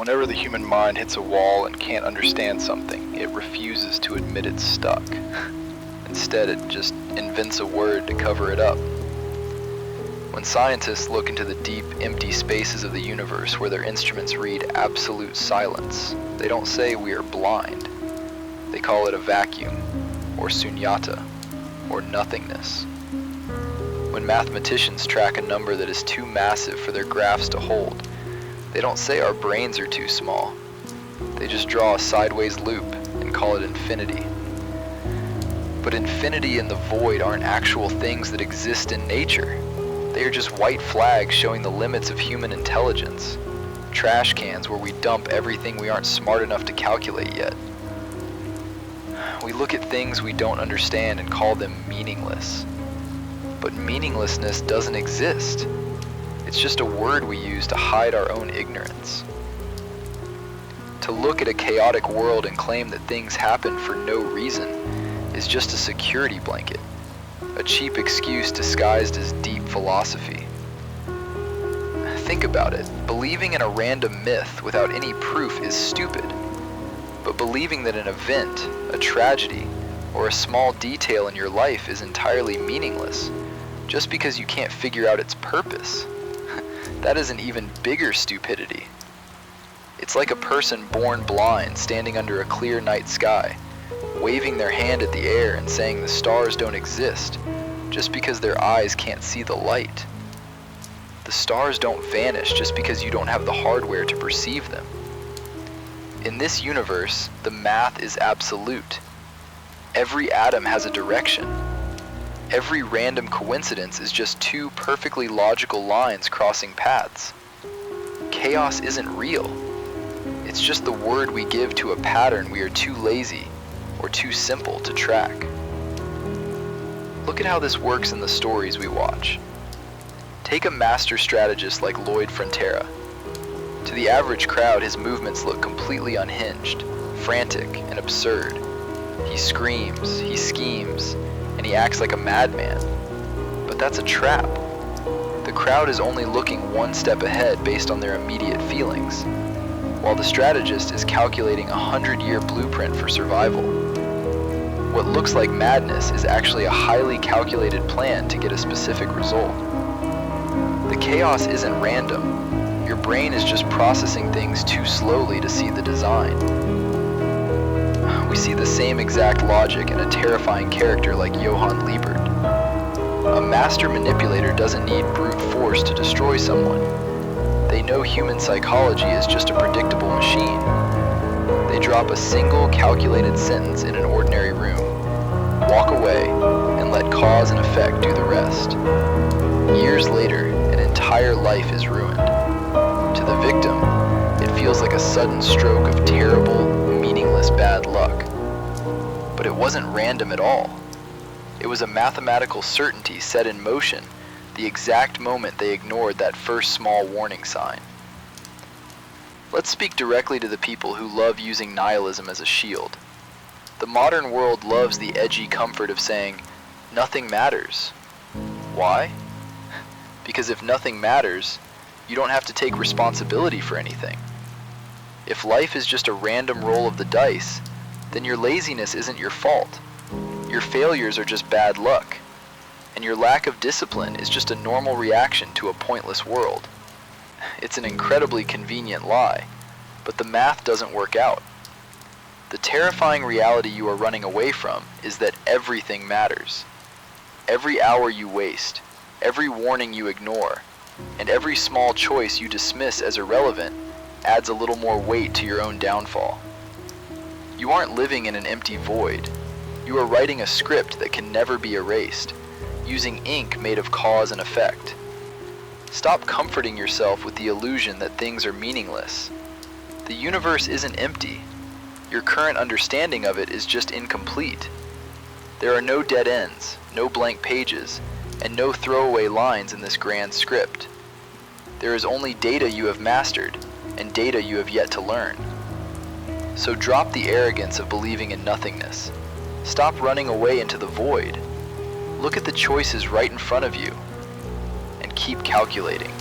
Whenever the human mind hits a wall and can't understand something, it refuses to admit it's stuck. Instead, it just invents a word to cover it up. When scientists look into the deep, empty spaces of the universe where their instruments read absolute silence, they don't say we are blind. They call it a vacuum, or sunyata, or nothingness. When mathematicians track a number that is too massive for their graphs to hold, they don't say our brains are too small. They just draw a sideways loop and call it infinity. But infinity and the void aren't actual things that exist in nature. They are just white flags showing the limits of human intelligence. Trash cans where we dump everything we aren't smart enough to calculate yet. We look at things we don't understand and call them meaningless. But meaninglessness doesn't exist. It's just a word we use to hide our own ignorance. To look at a chaotic world and claim that things happen for no reason is just a security blanket, a cheap excuse disguised as deep philosophy. Think about it. Believing in a random myth without any proof is stupid. But believing that an event, a tragedy, or a small detail in your life is entirely meaningless just because you can't figure out its purpose, that is an even bigger stupidity. It's like a person born blind standing under a clear night sky, waving their hand at the air and saying the stars don't exist just because their eyes can't see the light. The stars don't vanish just because you don't have the hardware to perceive them. In this universe, the math is absolute. Every atom has a direction. Every random coincidence is just two perfectly logical lines crossing paths. Chaos isn't real. It's just the word we give to a pattern we are too lazy or too simple to track. Look at how this works in the stories we watch. Take a master strategist like Lloyd Frontera. To the average crowd, his movements look completely unhinged, frantic, and absurd. He screams, he schemes, and he acts like a madman. But that's a trap. The crowd is only looking one step ahead based on their immediate feelings, while the strategist is calculating a 100-year blueprint for survival. What looks like madness is actually a highly calculated plan to get a specific result. The chaos isn't random. Your brain is just processing things too slowly to see the design. We see the same exact logic in a terrifying character like Johan Liebert. A master manipulator doesn't need brute force to destroy someone. They know human psychology is just a predictable machine. They drop a single calculated sentence in an ordinary room, walk away, and let cause and effect do the rest. Years later, an entire life is ruined. To the victim, it feels like a sudden stroke of terrible, meaningless bad luck. But it wasn't random at all. It was a mathematical certainty set in motion the exact moment they ignored that first small warning sign. Let's speak directly to the people who love using nihilism as a shield. The modern world loves the edgy comfort of saying, nothing matters. Why? Because if nothing matters, you don't have to take responsibility for anything. If life is just a random roll of the dice, then your laziness isn't your fault. Your failures are just bad luck. And your lack of discipline is just a normal reaction to a pointless world. It's an incredibly convenient lie, but the math doesn't work out. The terrifying reality you are running away from is that everything matters. Every hour you waste, every warning you ignore, and every small choice you dismiss as irrelevant adds a little more weight to your own downfall. You aren't living in an empty void. You are writing a script that can never be erased, using ink made of cause and effect. Stop comforting yourself with the illusion that things are meaningless. The universe isn't empty. Your current understanding of it is just incomplete. There are no dead ends, no blank pages, and no throwaway lines in this grand script. There is only data you have mastered, and data you have yet to learn. So drop the arrogance of believing in nothingness. Stop running away into the void. Look at the choices right in front of you, and keep calculating.